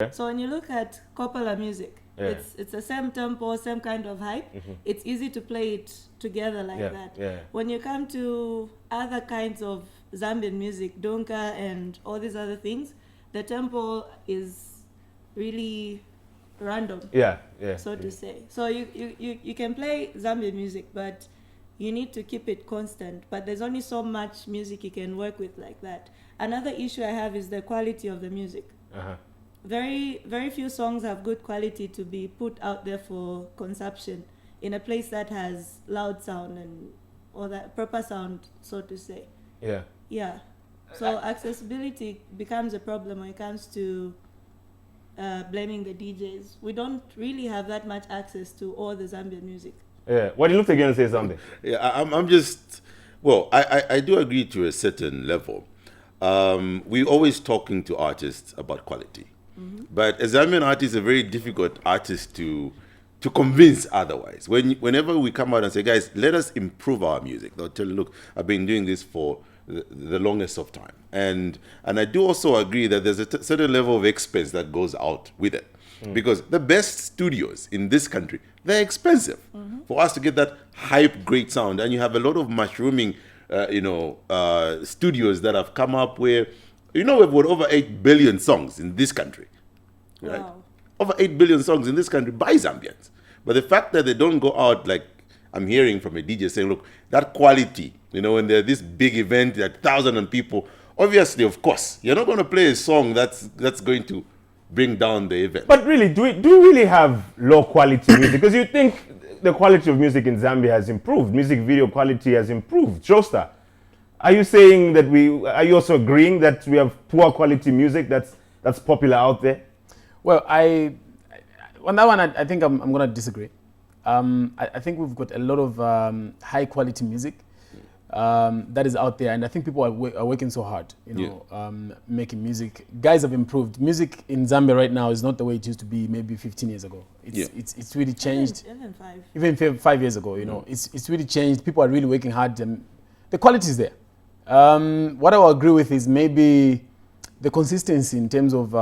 Yeah. So when you look at popular music, it's the same tempo, same kind of hype. It's easy to play it together like that. When you come to other kinds of Zambian music, donka and all these other things, the tempo is really random. So to say. So you can play Zambian music, but you need to keep it constant. But there's only so much music you can work with like that. Another issue I have is the quality of the music. Very, very few songs have good quality to be put out there for consumption in a place that has loud sound and all that proper sound, so to say. So accessibility becomes a problem when it comes to blaming the DJs. We don't really have that much access to all the Zambian music. What do you look again and say something? I'm just, well, I do agree to a certain level. We're always talking to artists about quality. But a Zambian artist is a very difficult artist to convince otherwise. Whenever we come out and say, guys, let us improve our music, they'll tell you, look, I've been doing this for the longest of time. And I do also agree that there's a certain level of expense that goes out with it. Because the best studios in this country, they're expensive. For us to get that hype, great sound, and you have a lot of mushrooming studios that have come up where, we've got over 8 billion songs in this country. Right? Wow. Over 8 billion songs in this country by Zambians. But the fact that they don't go out, like I'm hearing from a DJ saying, look, that quality, when there's this big event, like 1,000 people, obviously, of course, you're not going to play a song that's going to bring down the event. But really, do we really have low quality music? Because you think the quality of music in Zambia has improved. Music video quality has improved. Showstar, are you saying that are you also agreeing that we have poor quality music that's popular out there? Well, on that one, I think I'm going to disagree. I think we've got a lot of high quality music that is out there, and I think people are working so hard, making music. Guys have improved. Music in Zambia right now is not the way it used to be maybe 15 years ago. It's really changed. Even 5 years ago, it's really changed. People are really working hard, and the quality is there. What I will agree with is maybe the consistency in terms of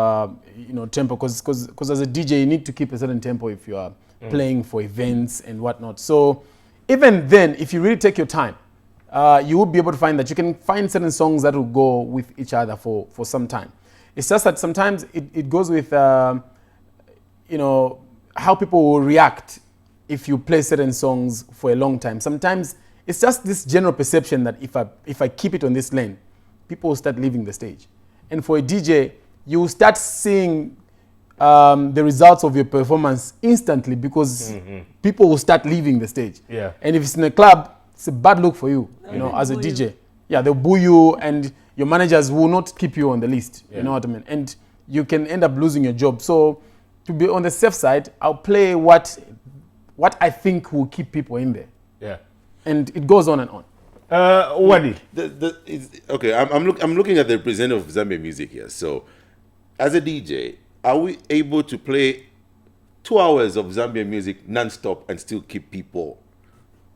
tempo, because as a DJ you need to keep a certain tempo if you are playing for events and whatnot. So even then, if you really take your time, you will be able to find that you can find certain songs that will go with each other for some time. It's just that sometimes it goes with how people will react if you play certain songs for a long time. Sometimes it's just this general perception that if I keep it on this lane, people will start leaving the stage. And for a DJ, you will start seeing the results of your performance instantly because people will start leaving the stage. And if it's in a club, it's a bad look for you, as a DJ. They'll boo you, and your managers will not keep you on the list. You know what I mean? And you can end up losing your job. So to be on the safe side, I'll play what I think will keep people in there. And it goes on and on. Waddy. Okay, I'm looking at the representative of Zambian music here. So, as a DJ, are we able to play 2 hours of Zambian music non-stop and still keep people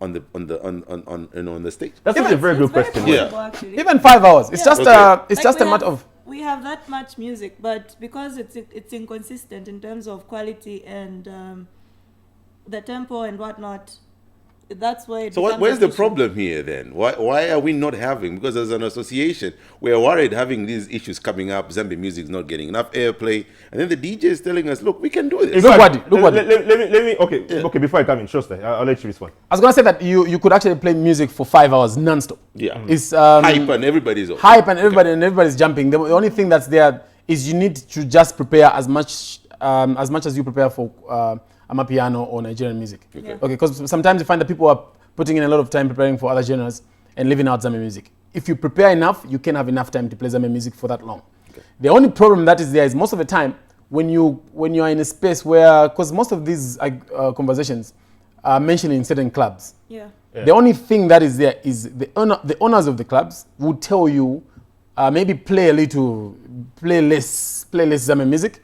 on the stage? That's a very good question. Even 5 hours. It's just a matter of. We have that much music, but because it's inconsistent in terms of quality and the tempo and whatnot. That's why. So where's the problem here then? Why are we not having? Because as an association, we're worried having these issues coming up. Zambian music is not getting enough airplay, and then the DJ is telling us, "Look, we can do this." Look, Waddy. Let me. Okay. Before I come in, Showstar, I'll let you respond. I was gonna say that you could actually play music for 5 hours non-stop. It's hype and everybody's everybody's jumping. The only thing that's there is you need to just prepare as much as you prepare for Amapiano or Nigerian music. Okay, because sometimes you find that people are putting in a lot of time preparing for other genres and leaving out Zambian music. If you prepare enough, you can have enough time to play Zambian music for that long. The only problem that is there is most of the time when you are in a space where, because most of these conversations are mentioned in certain clubs. The only thing that is there is the owners of the clubs will tell you maybe play less Zambian music,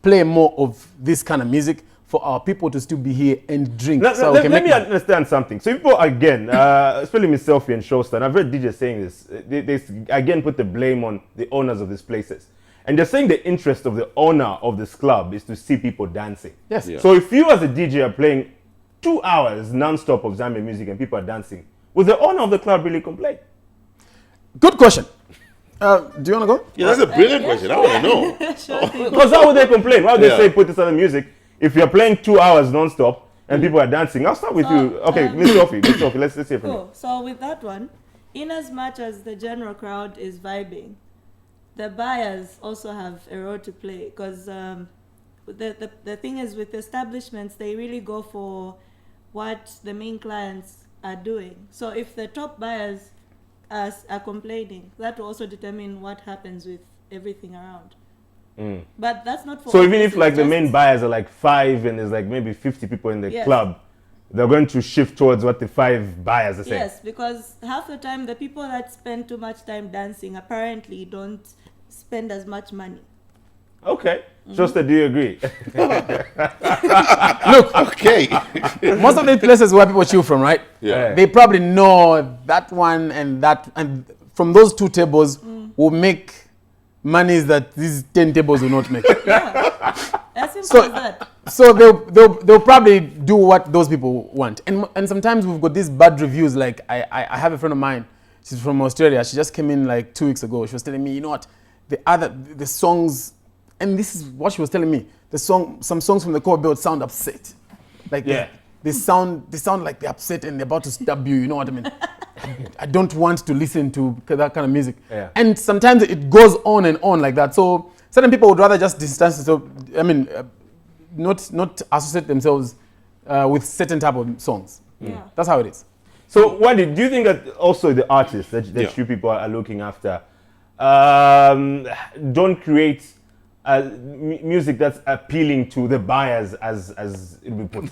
play more of this kind of music, for our people to still be here and drink. Let me understand something. So people, again, especially Miss Selfie and Showstar, and I've heard DJs saying this, they again put the blame on the owners of these places. And they're saying the interest of the owner of this club is to see people dancing. Yes. So if you as a DJ are playing 2 hours non-stop of Zambian music and people are dancing, will the owner of the club really complain? Good question. Do you want to go? Yeah, that's a brilliant question. I want to know. Sure. Because how would they complain? Why would they say put this other music if you're playing 2 hours non-stop and people are dancing? I'll start with you. Okay, Miss Sophie, let's hear from you. So with that one, in as much as the general crowd is vibing, the buyers also have a role to play, because the thing is, with establishments, they really go for what the main clients are doing. So if the top buyers are complaining, that will also determine what happens with everything around. But that's not for... So even if like the main buyers are like 5 and there's like maybe 50 people in the club, they're going to shift towards what the 5 buyers are saying. Yes, because half the time the people that spend too much time dancing apparently don't spend as much money. Okay. Showstar, do you agree? Look, Okay. most of the places where people chew from, right? Yeah. They probably know that one and that, and from those 2 tables will make monies that these 10 tables will not make. Yeah, as simple So- as that. So they'll probably do what those people want. And sometimes we've got these bad reviews. Like I have a friend of mine, she's from Australia. She just came in like 2 weeks ago. She was telling me, you know what, the songs, and this is what she was telling me. Some songs from the core build sound upset. Like they sound like they're upset and they're about to stab you. You know what I mean? I don't want to listen to that kind of music. Yeah. And sometimes it goes on and on like that. So certain people would rather just distance themselves. I mean, not associate themselves with certain type of songs. Yeah. That's how it is. So Waddy, do you think that also the artists that you people are looking after don't create music that's appealing to the buyers as it would be put?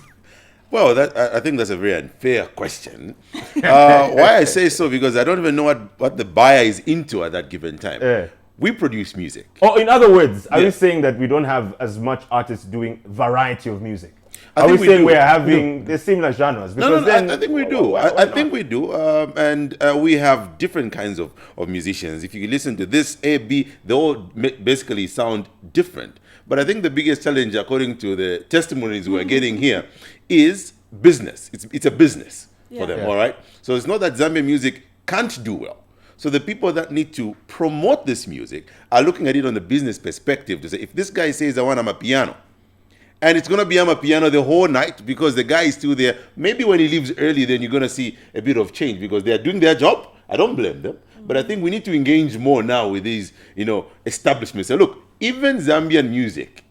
Well, I think that's a very unfair question. Why I say so, because I don't even know what the buyer is into at that given time. We produce music. Or in other words, are you saying that we don't have as much artists doing variety of music? Are we saying we're having the similar genres? No, I think we do. I think we do. And we have different kinds of musicians. If you listen to this, A, B, they all basically sound different. But I think the biggest challenge, according to the testimonies we're getting here, is business. It's a business for them, all right? So it's not that Zambian music can't do well. So the people that need to promote this music are looking at it on the business perspective to say, if this guy says, I want Amapiano, and it's going to be Amapiano the whole night because the guy is still there, maybe when he leaves early, then you're going to see a bit of change because they are doing their job. I don't blame them. But I think we need to engage more now with these, establishments. So look, even Zambian music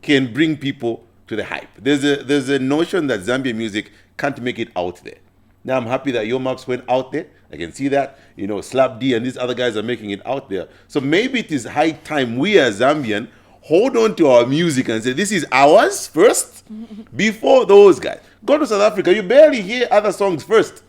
can bring people to the hype. There's a notion that Zambian music can't make it out there. Now I'm happy that Yo Maps went out there. I can see that, Slap D and these other guys are making it out there. So maybe it is high time we as Zambian hold on to our music and say, this is ours first before those guys. Go to South Africa, you barely hear other songs first.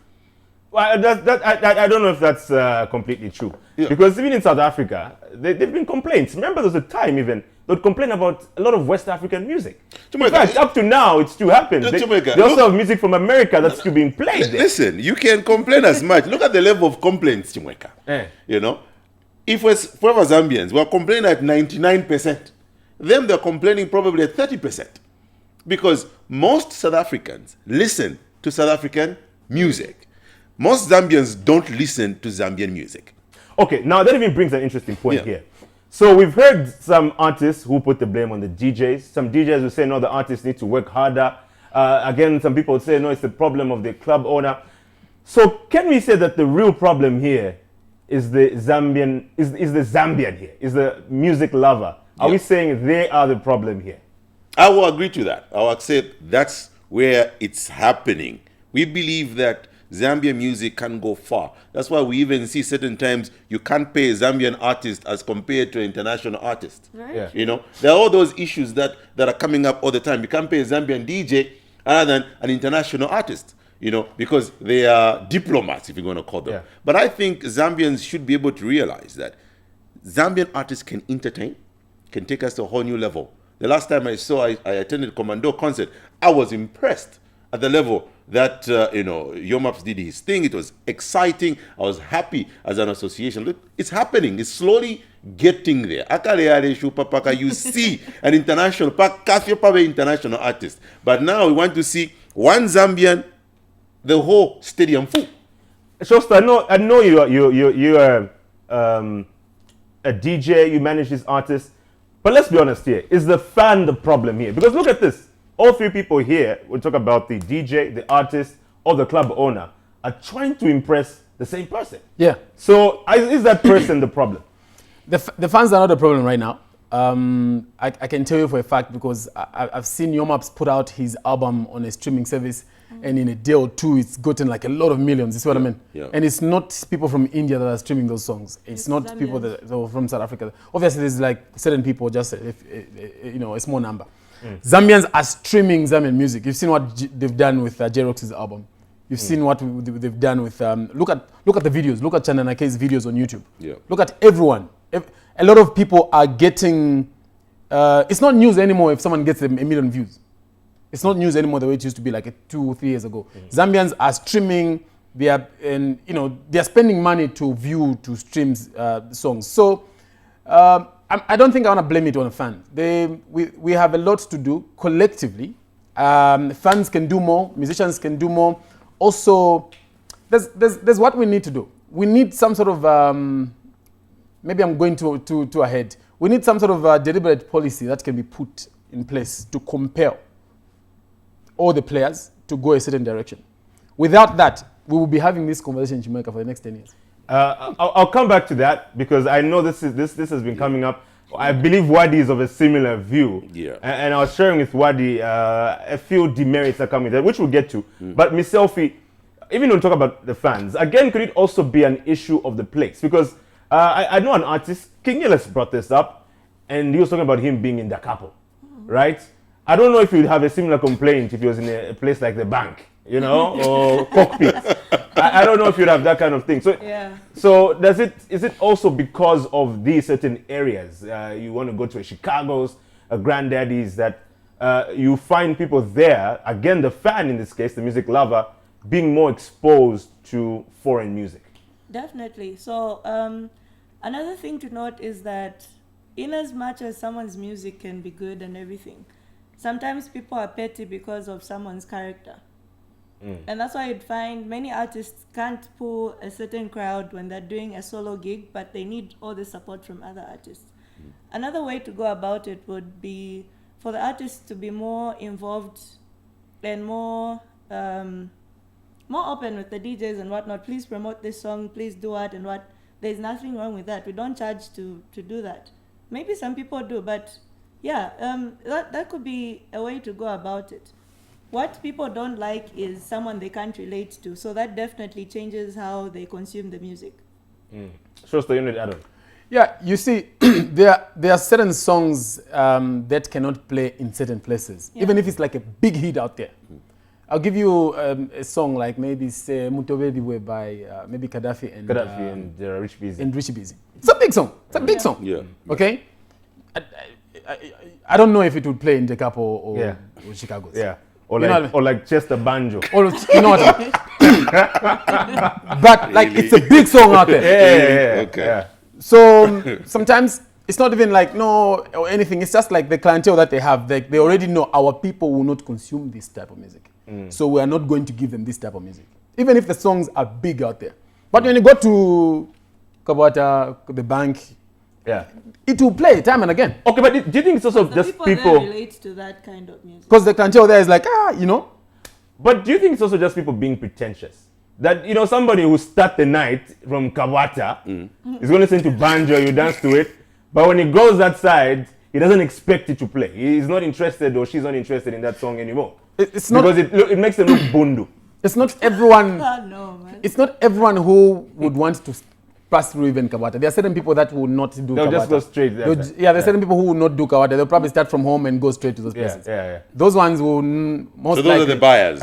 Well, I don't know if that's completely true. Yeah. Because even in South Africa, they've been complaints. Remember, there was a time even they would complain about a lot of West African music. Chimweka, in fact, up to now, it's still happening. They also have music from America that's still being played there. Listen, you can complain as much. Look at the level of complaints, Chimweka. If we're forever Zambians, we're complaining at 99%. Them, they're complaining probably at 30%. Because most South Africans listen to South African music. Most Zambians don't listen to Zambian music. Okay, now that even brings an interesting point here. So we've heard some artists who put the blame on the DJs. Some DJs will say, no, the artists need to work harder. Again, some people say, no, it's the problem of the club owner. So can we say that the real problem here is the Zambian, is the Zambian here, is the music lover? Are we saying they are the problem here? I will agree to that. I will accept that's where it's happening. We believe that Zambian music can go far. That's why we even see certain times you can't pay a Zambian artist as compared to an international artist. Right. Yeah. There are all those issues that are coming up all the time. You can't pay a Zambian DJ other than an international artist, because they are diplomats, if you're going to call them. Yeah. But I think Zambians should be able to realize that Zambian artists can entertain, can take us to a whole new level. The last time I attended Commando concert, I was impressed at the level that, Yomaps did his thing. It was exciting. I was happy as an association. Look, it's happening. It's slowly getting there. You see an international artist. But now we want to see one Zambian, the whole stadium full. Showstar, I know you're a DJ, you manage this artist. But let's be honest here. Is the fan the problem here? Because look at this. All three people here, we talk about the DJ, the artist, or the club owner, are trying to impress the same person. Yeah. So is that person the problem? The fans are not the problem right now. I can tell you for a fact because I've seen Yomaps put out his album on a streaming service, and in a day or two, it's gotten like a lot of millions. You see what I mean? Yeah. And it's not people from India that are streaming those songs. It's not Zambians. people that are from South Africa. Obviously, there's like certain people, just a small number. Zambians are streaming Zambian music. You've seen what they've done with J-Rox's album. You've seen what they've done with look at the videos. Look at Chananake's videos on YouTube. Yeah. Look at everyone. A lot of people are getting. It's not news anymore if someone gets a million views. It's not news anymore the way it used to be like 2 or 3 years ago. Zambians are streaming. They are spending money to stream songs. So. I don't think I want to blame it on the fans. We have a lot to do collectively. Fans can do more. Musicians can do more. Also, there's what we need to do. We need some sort of maybe I'm going too ahead. We need some sort of deliberate policy that can be put in place to compel all the players to go a certain direction. Without that, we will be having this conversation in Chimweka for the next 10 years. I'll come back to that because I know this has been coming up. I believe Waddy is of a similar view. Yeah. And I was sharing with Waddy a few demerits that come with that, which we'll get to. But Miss Selfie, even when we talk about the fans, again, could it also be an issue of the place? Because I know an artist, King Yellis brought this up, and he was talking about him being in Da Capo, right? I don't know if you'd have a similar complaint if he was in a place like the bank, or cockpit. I don't know if you'd have that kind of thing. So, So is it also because of these certain areas? You want to go to a Chicago's, a Granddaddy's, that you find people there, again, the fan in this case, the music lover, being more exposed to foreign music? Definitely. So another thing to note is that in as much as someone's music can be good and everything, sometimes people are petty because of someone's character. And that's why you'd find many artists can't pull a certain crowd when they're doing a solo gig, but they need all the support from other artists. Another way to go about it would be for the artists to be more involved and more open with the DJs and whatnot. Please promote this song, please do what and what. There's nothing wrong with that. We don't charge to do that. Maybe some people do, but that could be a way to go about it. What people don't like is someone they can't relate to. So that definitely changes how they consume the music. Showstar, you need to add on. Yeah, you see, there are certain songs that cannot play in certain places, even if it's like a big hit out there. I'll give you a song like maybe say Mutobediwe by maybe Gaddafi and Rich Busy. And Rich Busy. It's a big song. It's a big song. Yeah. Okay? I don't know if it would play in Da Capo or Chicago's. Yeah. Or like Chester Banjo. Or, you know what I mean? But like it's a big song out there. Okay. So sometimes it's not even like no or anything. It's just like the clientele that they have. They already know our people will not consume this type of music. So we are not going to give them this type of music. Even if the songs are big out there. But when you go to Kabata, the bank, it will play time and again. Okay, but do you think it's also just people that relate to that kind of music? Because the clientele there is like, But do you think it's also just people being pretentious? That, somebody who start the night from Kabata is going to listen to banjo, you dance to it. But when he goes that side, he doesn't expect it to play. He's not interested or she's not interested in that song anymore. It's not, because it makes them look bundu. It's not everyone. No, man. It's not everyone who would want to pass through even Kabata. There are certain people that will not do Kabata. They'll just go straight there. There are certain people who will not do Kabata. They'll probably start from home and go straight to those places. Those ones will most likely. So those are the buyers.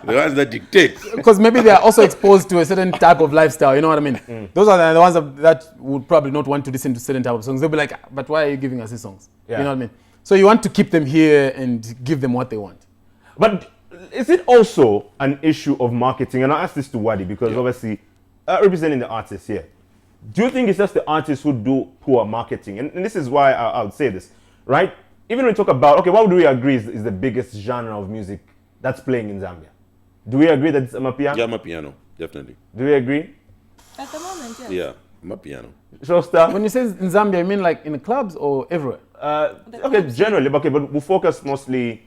The ones that dictate. Because maybe they are also exposed to a certain type of lifestyle, you know what I mean? Those are the ones that would probably not want to listen to certain type of songs. They'll be like, but why are you giving us these songs? You know what I mean? So you want to keep them here and give them what they want. But is it also an issue of marketing? And I ask this to Waddy because obviously representing the artists here. Do you think it's just the artists who do poor marketing? And this is why I would say this, right? Even when we talk about, okay, what would we agree is the biggest genre of music that's playing in Zambia? Do we agree that it's Amapiano? Yeah, Amapiano, definitely. Do we agree? At the moment, yes. Yeah, Amapiano. Showstar? When you say in Zambia, you mean like in the clubs or everywhere? Okay, generally, okay, but we'll focus mostly.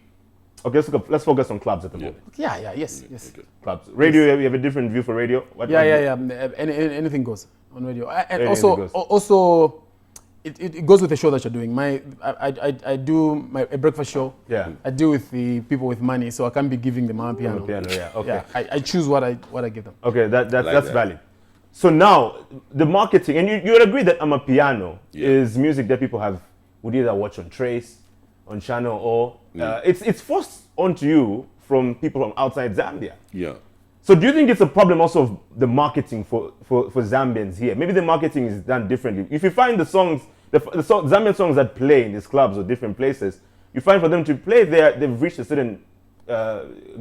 Okay, let's focus on clubs at the moment. Yes. Okay. Clubs. Radio, you have a different view for radio? What Anything goes on radio. And Anything also, it goes with the show that you're doing. I do a breakfast show. Yeah. I deal with the people with money, so I can't be giving them my piano. Okay. Yeah, I choose what I give them. Okay, that's valid. So now, the marketing, and you would agree that Amapiano is music that people would either watch on Trace, on channel, or it's forced onto you from people from outside Zambia. Yeah. So do you think it's a problem also of the marketing for Zambians here? Maybe the marketing is done differently. If you find the Zambian songs that play in these clubs or different places, you find for them to play there, they've reached a certain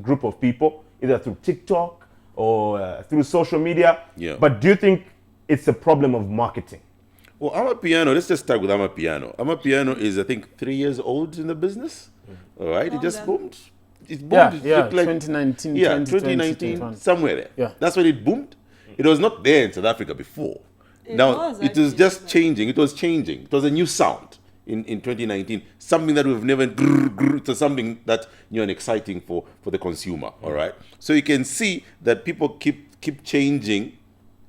group of people, either through TikTok or through social media. Yeah. But do you think it's a problem of marketing? Well, Amapiano, let's just start with Amapiano. Amapiano is, I think, 3 years old in the business. All right, it just boomed. It boomed. Yeah, It looked like 2019, 2019, somewhere there. Yeah. That's when it boomed. It was not there in South Africa before. It was just changing. It was changing. It was a new sound in 2019. Something that we've never to something that new and exciting for the consumer. All right. So you can see that people keep changing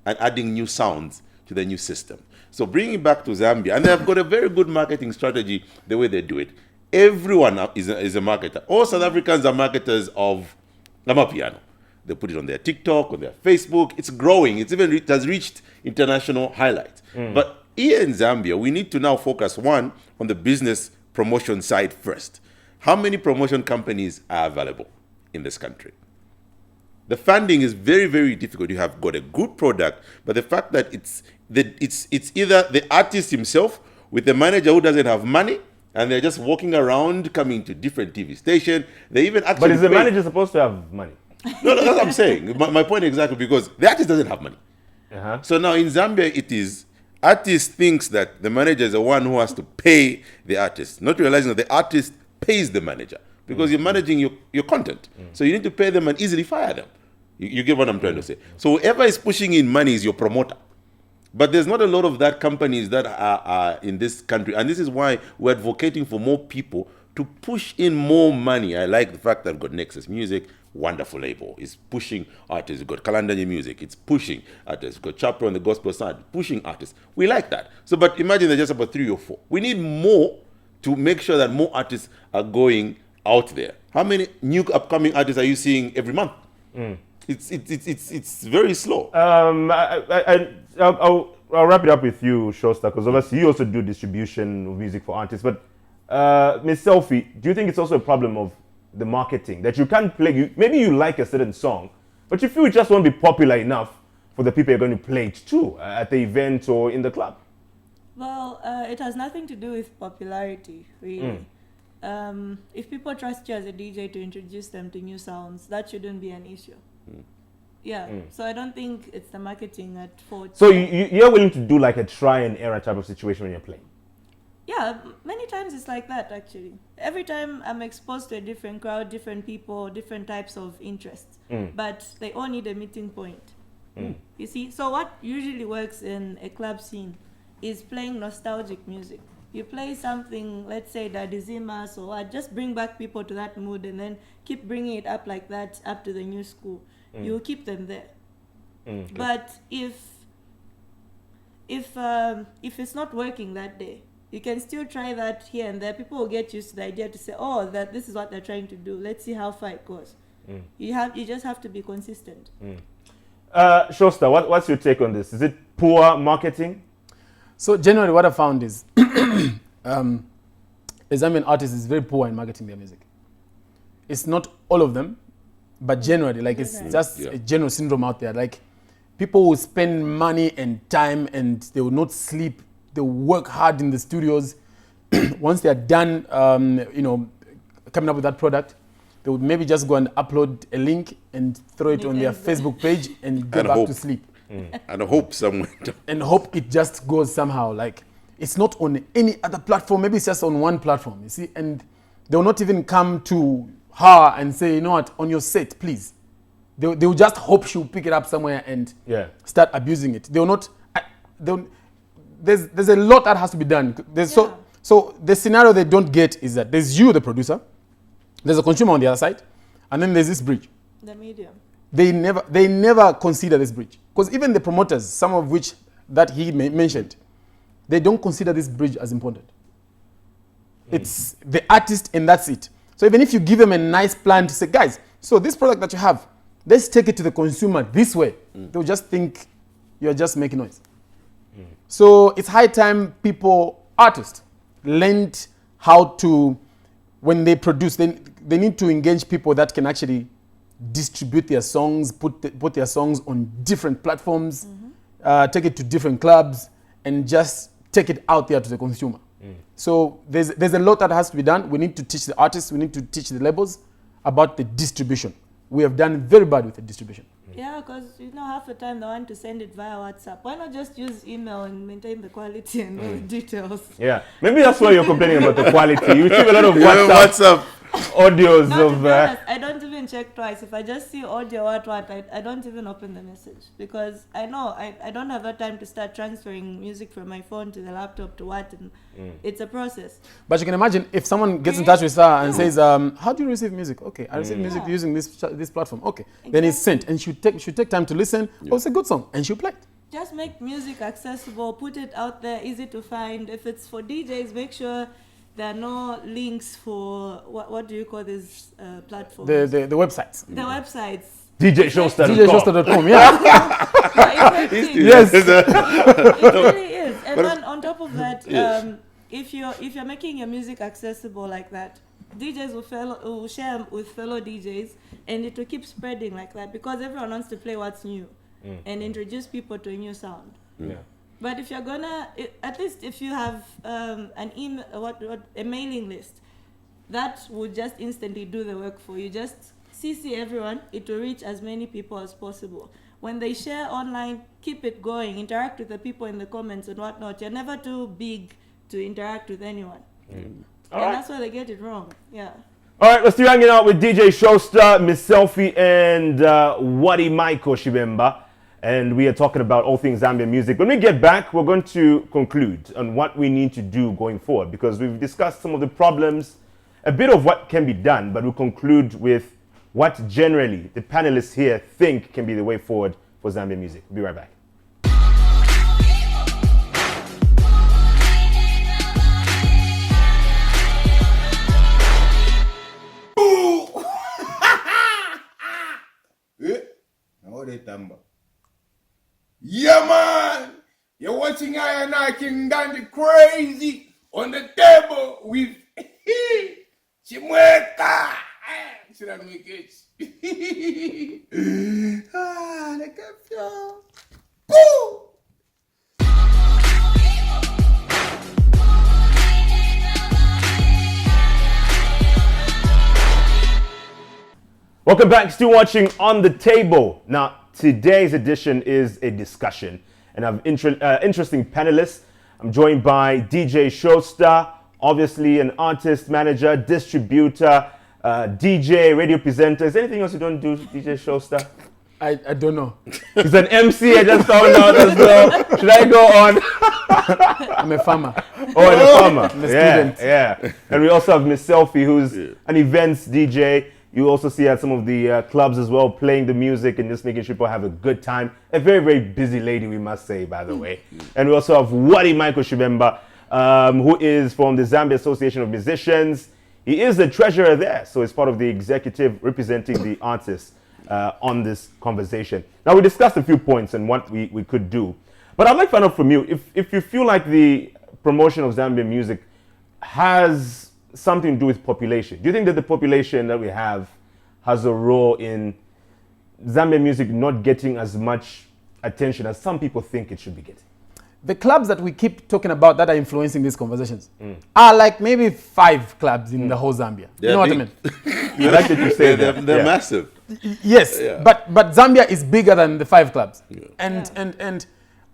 and adding new sounds to the new system. So bringing it back to Zambia, and they've got a very good marketing strategy the way they do it. Everyone is a marketer. All South Africans are marketers of Amapiano. They put it on their TikTok, on their Facebook. It's growing. It has reached international highlights. But here in Zambia, we need to now focus, one, on the business promotion side first. How many promotion companies are available in this country? The funding is very, very difficult. You have got a good product, but the fact that it's either the artist himself with the manager who doesn't have money, and they're just walking around, coming to different TV stations. They even actually. But is the manager supposed to have money? No, that's what I'm saying. My point exactly, because the artist doesn't have money. So now in Zambia, it is artist thinks that the manager is the one who has to pay the artist, not realizing that the artist pays the manager because you're managing your content. So you need to pay them and easily fire them. You get what I'm trying to say. So whoever is pushing in money is your promoter. But there's not a lot of that companies that are in this country. And this is why we're advocating for more people to push in more money. I like the fact that we've got Nexus Music, wonderful label. It's pushing artists. We've got Kalandanya Music. It's pushing artists. We've got Chapter on the gospel side, pushing artists. We like that. So, but imagine there's just about 3 or 4. We need more to make sure that more artists are going out there. How many new upcoming artists are you seeing every month? It's very slow. I'll wrap it up with you, Showstar, because obviously you also do distribution of music for artists. But Ms. Selfie, do you think it's also a problem of the marketing that you can't play? Maybe you like a certain song, but you feel it just won't be popular enough for the people you're going to play it to at the event or in the club? Well, it has nothing to do with popularity, really. If people trust you as a DJ to introduce them to new sounds, that shouldn't be an issue. So I don't think it's the marketing at fault. So you're willing to do like a try and error type of situation when you're playing? Yeah, many times it's like that actually. Every time I'm exposed to a different crowd, different people, different types of interests, but they all need a meeting point. You see, so what usually works in a club scene is playing nostalgic music. You play something, let's say Dadizima, so what, just bring back people to that mood and then keep bringing it up like that up to the new school. You'll keep them there. But if it's not working that day, you can still try that here and there. People will get used to the idea to say, oh, that this is what they're trying to do. Let's see how far it goes. You just have to be consistent. Showstar, what's your take on this? Is it poor marketing? So generally what I found is the Zambian artist is very poor in marketing their music. It's not all of them, but generally, like it's just a general syndrome out there. Like people will spend money and time and they will not sleep. They will work hard in the studios. Once they are done, coming up with that product, they would maybe just go and upload a link and throw it on their Facebook page and go back to sleep. And hope someone. And hope it just goes somehow. Like, it's not on any other platform. Maybe it's just on one platform, you see. And they will not even come to her and say, you know what, on your set, please. They will just hope she'll pick it up somewhere and start abusing it. They will not. There's a lot that has to be done. So the scenario they don't get is that there's you, the producer, there's a consumer on the other side, and then there's this bridge. The medium. They never consider this bridge. Because even the promoters, some of which that he mentioned, they don't consider this bridge as important. It's the artist and that's it. So even if you give them a nice plan to say, guys, so this product that you have, let's take it to the consumer this way. They'll just think you're just making noise. So it's high time artists, learned how to, when they produce, they need to engage people that can actually distribute their songs, put their songs on different platforms, take it to different clubs, and just take it out there to the consumer. So there's a lot that has to be done. We need to teach the artists, we need to teach the labels about the distribution. We have done very bad with the distribution. Yeah, because half the time they want to send it via WhatsApp. Why not just use email and maintain the quality and all the details? Yeah, maybe that's why you're complaining about the quality. You receive a lot of WhatsApp audios of. I don't even check twice. If I just see audio, I don't even open the message because I know I don't have the time to start transferring music from my phone to the laptop to what, and it's a process. But you can imagine if someone gets in touch with her and says, "How do you receive music?" Okay, I receive music using this platform. Okay, then it's sent, and she take time to listen. Oh, it's a good song, and she'll play it. Just make music accessible, put it out there, easy to find. If it's for DJs, make sure there are no links for what do you call these platforms? The websites. The websites. DJShowstar.com. Yeah. Yes. It really is. And then on top of that, if you're making your music accessible like that, DJs will share with fellow DJs, and it will keep spreading like that because everyone wants to play what's new and introduce people to a new sound. Yeah. But if you're gonna, at least if you have an email, a mailing list, that would just instantly do the work for you. Just CC everyone; it will reach as many people as possible. When they share online, keep it going. Interact with the people in the comments and whatnot. You're never too big to interact with anyone. And that's why they get it wrong. Yeah. All right, let's do hanging out with DJ Showstar, Miss Selfie, and Waddy Shibemba. And we are talking about all things Zambian music. When we get back, we're going to conclude on what we need to do going forward because we've discussed some of the problems, a bit of what can be done, but we'll conclude with what generally the panelists here think can be the way forward for Zambian music. We'll be right back. Yeah, man! You're watching I and I King Dandy Crazy on the table with Chimweka! Should I make it? The capture! Boo! Welcome back, still watching On the Table. Now, today's edition is a discussion, and I have interesting panelists. I'm joined by DJ Showstar, obviously an artist, manager, distributor, DJ, radio presenter. Is there anything else you don't do, DJ Showstar? I don't know. He's an MC, I just found out as well. Should I go on? I'm a farmer. Oh, I'm a farmer. I'm a student. Yeah. And we also have Miss Selfie, who's an events DJ. You also see at some of the clubs as well, playing the music and just making sure people have a good time. A very, very busy lady, we must say, by the way. And we also have Waddy Shibemba, who is from the Zambia Association of Musicians. He is the treasurer there, so he's part of the executive representing the artists on this conversation. Now, we discussed a few points and what we could do. But I'd like to find out from you, if you feel like the promotion of Zambian music has something to do with population. Do you think that the population that we have has a role in Zambian music not getting as much attention as some people think it should be getting? the clubs that we keep talking about that are influencing these conversations are like maybe 5 clubs in the whole Zambia. You know what I mean? I like that you say that. They're massive. Yes, but Zambia is bigger than the 5 clubs, and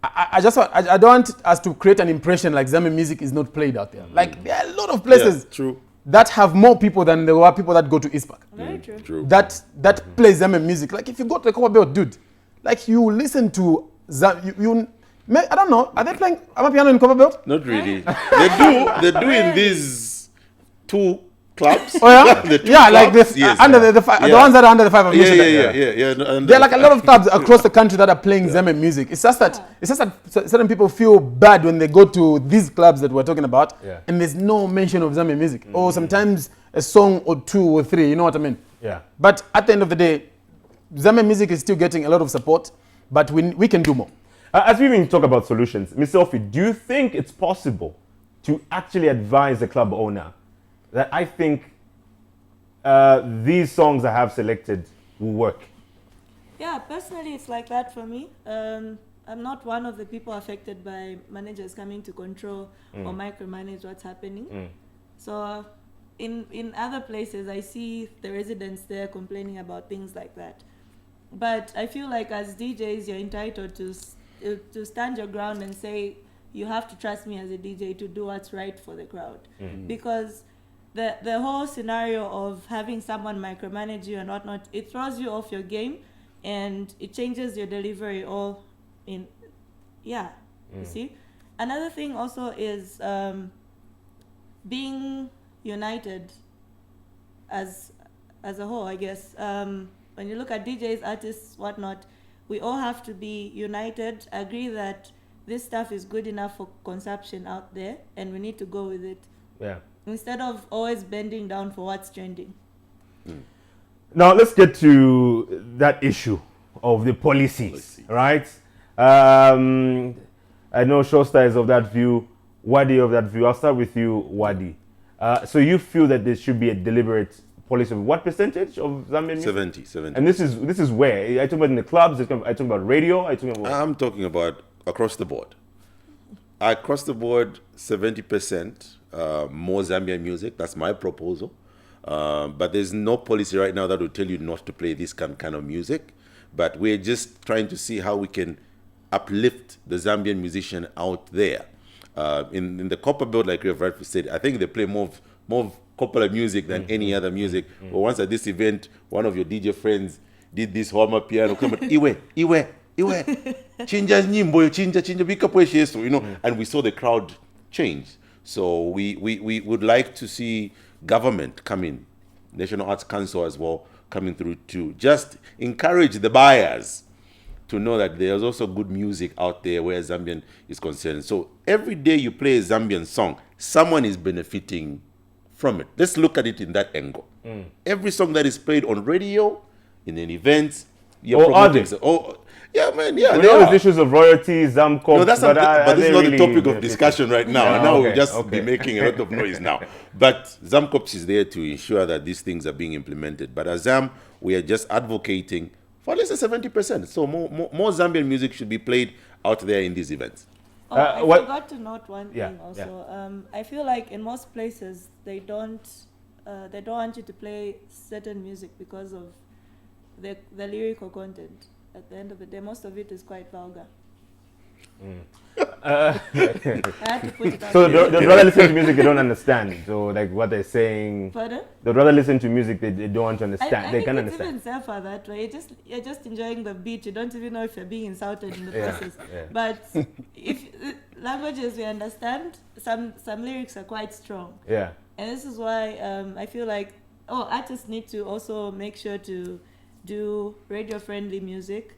I don't want us to create an impression like Zambian music is not played out there. Like there are a lot of places that have more people than there are people that go to East Park. Very true. That plays Zambian music. Like if you go to the Copper Belt, dude, like you listen to I don't know. Are they playing Amapiano in Copper Belt? Not really. They do in these 2 clubs. Oh yeah, clubs? Like this under the ones that are under the 5 of Yeah. There are like a lot of clubs across the country that are playing Zambian music. It's just that certain people feel bad when they go to these clubs that we're talking about, and there's no mention of Zambian music, or sometimes a song or 2 or 3. You know what I mean? Yeah. But at the end of the day, Zambian music is still getting a lot of support, but we can do more. As we talk about solutions, Ms. Selfie, do you think it's possible to actually advise a club owner that I think these songs I have selected will work? Yeah, personally, it's like that for me. I'm not one of the people affected by managers coming to control or micromanage what's happening. So in other places, I see the residents there complaining about things like that. But I feel like as DJs, you're entitled to stand your ground and say, you have to trust me as a DJ to do what's right for the crowd. Because the whole scenario of having someone micromanage you and whatnot, it throws you off your game and it changes your delivery all in, you see? Another thing also is being united as a whole, I guess. When you look at DJs, artists, whatnot, we all have to be united, agree that this stuff is good enough for consumption out there and we need to go with it. Yeah. Instead of always bending down for what's trending. Now let's get to that issue of the policies. Right? I know Showstar is of that view, Waddy of that view. I'll start with you, Waddy. So you feel that there should be a deliberate policy of what percentage of Zambian music? 70. And this is where? I talk about in the clubs, I talk about radio, I'm talking about across the board. Across the board, 70% more Zambian music. That's my proposal. But there's no policy right now that will tell you not to play this kind of music. But we're just trying to see how we can uplift the Zambian musician out there. In the Copper Belt, like you have rightly said, I think they play more popular music than any other music. But once at this event, one of your DJ friends did this Homa piano, come at Iwe, chinja nyimbo, chinja bika, you know, and we saw the crowd change. So we would like to see government come in, National Arts Council as well, coming through to just encourage the buyers to know that there's also good music out there where Zambian is concerned. So every day you play a Zambian song, someone is benefiting from it. Let's look at it in that angle. Every song that is played on radio, in an event, you're promoting. Yeah, man, yeah. There are issues of royalties, Zamcop. No, that's but this is not the topic of discussion right now. And now we'll just be making a lot of noise now. But Zamcops is there to ensure that these things are being implemented. But as Zam, we are just advocating for at least 70%. So more Zambian music should be played out there in these events. I forgot to note one thing also. I feel like in most places they don't want you to play certain music because of the lyrical content. At the end of the day, most of it is quite vulgar. I have to put it out. So they'd rather listen to music they don't understand. So like what they're saying. Pardon? They'd rather listen to music they don't want to understand. I they think can it's understand. even safer that way. You're just enjoying the beat. You don't even know if you're being insulted in the process. Yeah. But if languages we understand, some lyrics are quite strong. Yeah. And this is why I feel like artists need to also make sure to do radio-friendly music.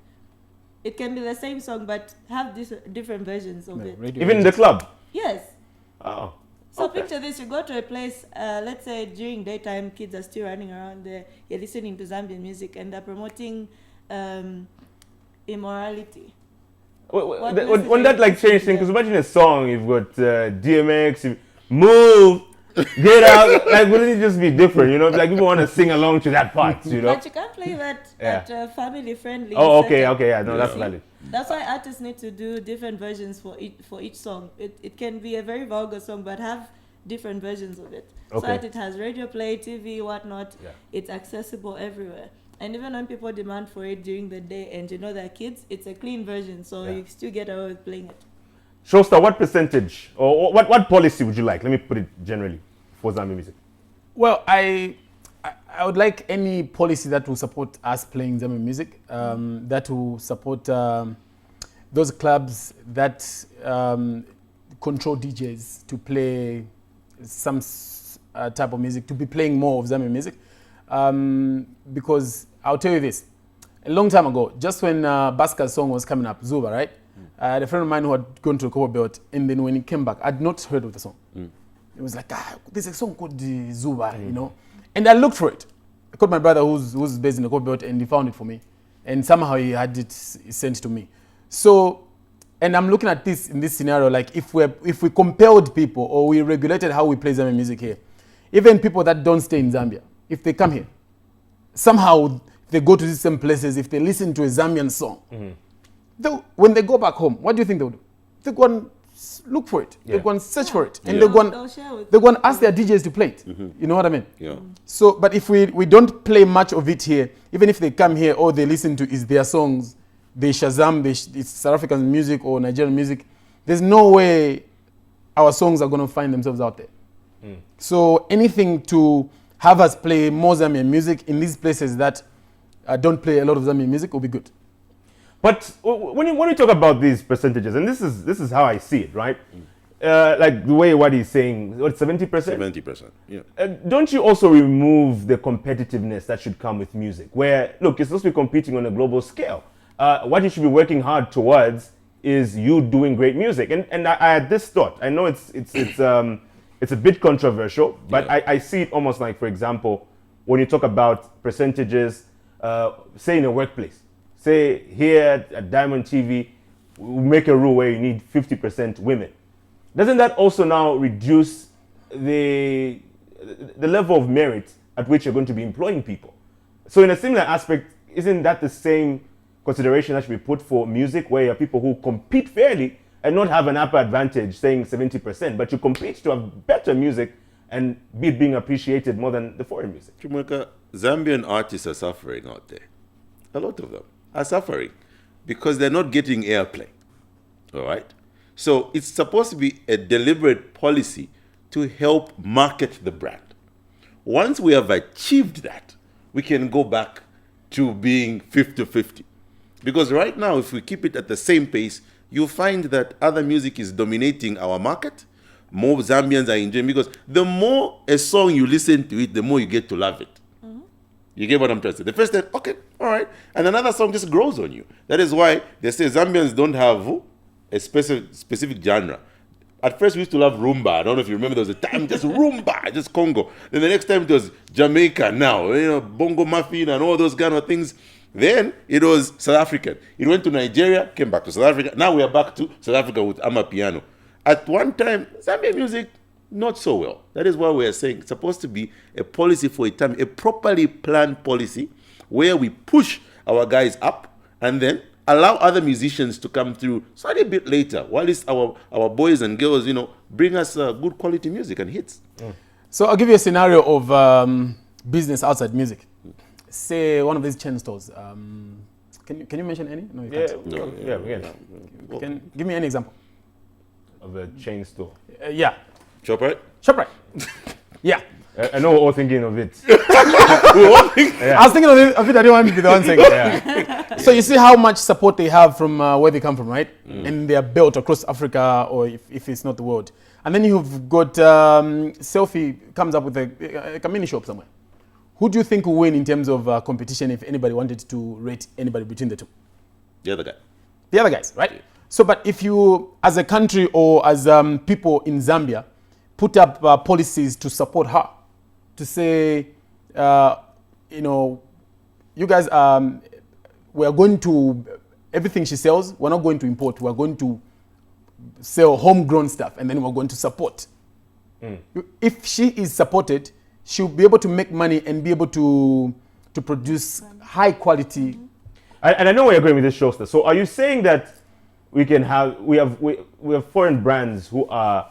It can be the same song, but have different versions of it. Even in the club? Yes. Oh. So picture this, you go to a place, let's say during daytime, kids are still running around there, you're listening to Zambian music and they're promoting immorality. Won't that like change things? Because imagine a song, you've got DMX, move, get out. Like, wouldn't it just be different? You know, like people want to sing along to that part. You know, but you can't play that family friendly. Oh, okay, yeah, no, that's valid. That's why artists need to do different versions for each song. It can be a very vulgar song, but have different versions of it. Okay. So that it has radio play, TV, whatnot. Yeah. It's accessible everywhere. And even when people demand for it during the day and they're kids, it's a clean version, so you still get away with playing it. Showstar, what percentage or what policy would you like? Let me put it generally for Zambian music. Well, I would like any policy that will support us playing Zambian music, that will support those clubs that control DJs to play some type of music, to be playing more of Zambian music. Because I'll tell you this, a long time ago, just when Baska's song was coming up, Zuba, right? I had a friend of mine who had gone to a Copper Belt, and then when he came back, I'd not heard of the song. It was like, there's a song called Zuba, you know? And I looked for it. I called my brother who's based in the Copper Belt, and he found it for me. And somehow he had it sent to me. So, and I'm looking at this in this scenario, like if we compelled people or we regulated how we play Zambian music here, even people that don't stay in Zambia, if they come here, somehow they go to these same places, if they listen to a Zambian song, when they go back home, what do you think they'll do? They go and look for it. They go and search for it. And they go and ask their DJs to play it. You know what I mean? Yeah. So, but if we don't play much of it here, even if they come here, all they listen to is their songs, they Shazam, it's South African music or Nigerian music, there's no way our songs are going to find themselves out there. So anything to have us play more Zambian music in these places that don't play a lot of Zambian music will be good. But when we talk about these percentages, and this is how I see it, right? Like the way Waddy is saying, what, 70%? 70%, yeah. Don't you also remove the competitiveness that should come with music? Where, look, you're supposed to be competing on a global scale. What you should be working hard towards is you doing great music. And I had this thought. I know it's a bit controversial, but I see it almost like, for example, when you talk about percentages, say in a workplace. Say here at Diamond TV, we make a rule where you need 50% women. Doesn't that also now reduce the level of merit at which you're going to be employing people? So in a similar aspect, isn't that the same consideration that should be put for music, where you have people who compete fairly and not have an upper advantage saying 70%, but you compete to have better music and be being appreciated more than the foreign music? Chimweka, Zambian artists are suffering out there. A lot of them are suffering because they're not getting airplay. All right? So it's supposed to be a deliberate policy to help market the brand. Once we have achieved that, we can go back to being 50-50. Because right now, if we keep it at the same pace, you'll find that other music is dominating our market. More Zambians are enjoying, because the more a song you listen to it, the more you get to love it. You get what I'm trying to say? The first time, okay, all right. And another song just grows on you. That is why they say Zambians don't have a specific genre. At first, we used to love rumba. I don't know if you remember, there was a time just rumba, just Congo. Then the next time it was Jamaica now, you know, bongo muffin and all those kind of things. Then it was South African. It went to Nigeria, came back to South Africa. Now we are back to South Africa with Amapiano. At one time, Zambian music, not so well. That is why we are saying it's supposed to be a policy for a time, a properly planned policy where we push our guys up and then allow other musicians to come through slightly a bit later, while it's our boys and girls, you know, bring us good quality music and hits. So I'll give you a scenario of business outside music. Say one of these chain stores. Can you mention any? No, you can't. Can give me an example of a chain store. Yeah. ShopRite? ShopRite. Yeah. I know we're all thinking of it. I was thinking of it. I didn't want to be the one saying it. So you see how much support they have from where they come from, right? And they are built across Africa, or if it's not the world. And then you've got Selfie comes up with a mini shop somewhere. Who do you think will win in terms of competition if anybody wanted to rate anybody between the two? The other guy. The other guys, right? Yeah. So, but if you, as a country or as people in Zambia, put up policies to support her, to say, you know, you guys, we are going to, everything she sells, we're not going to import, we're going to sell homegrown stuff, and then we're going to support. If she is supported, she'll be able to make money and be able to produce high quality And I know where you're going with this, Showstar. So are you saying that we have foreign brands who are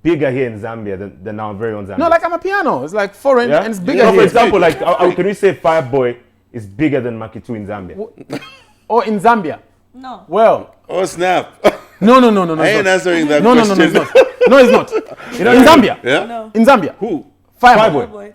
bigger here in Zambia than our very own Zambia? No, like Amapiano. It's like foreign and it's bigger So here. for example, like, can we say FIREBOY is bigger than MACKY 2 in Zambia? Or in Zambia? No. Well. Oh, snap. No. I ain't answering that No, question. it's not. No, it's not. In Zambia. Yeah? No. In Zambia. Who? FIREBOY.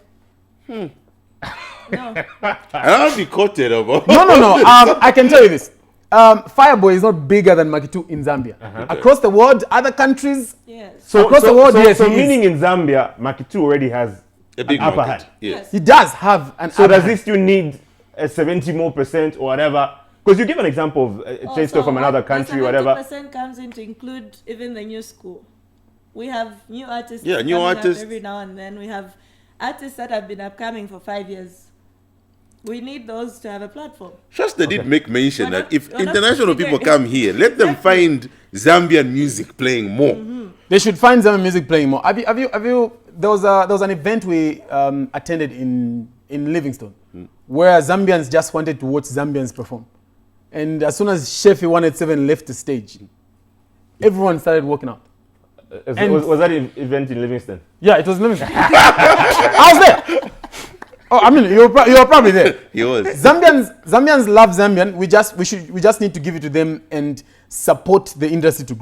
No. I don't be quoted about. No. I can tell you this. FIREBOY is not bigger than MACKY 2 in Zambia. Across the world, other countries. Yes. Across the world, yes. So meaning in Zambia, MACKY 2 already has A big an upper market. hand. Yes. He does have an So upper does hand. this still need a 70% more or whatever? Because you give an example of a chain store from another country, whatever. 70% comes in to include even the new school. We have new artists. Yeah, new coming up artists. every now and then. We have artists that have been upcoming for 5 years. We need those to have a platform. Showstar did make mention We're that not- if we're not international people forgetting. come here, let them find Zambian music playing more. They should find Zambian music playing more. Have you? There was an event we attended in Livingstone, where Zambians just wanted to watch Zambians perform, and as soon as Sheffield 187 left the stage, everyone started walking out. Was that event in Livingston? Yeah, it was Livingstone. I was there. Oh, I mean, you were probably there. He was. Zambians love Zambian. We just need to give it to them and support the industry to grow.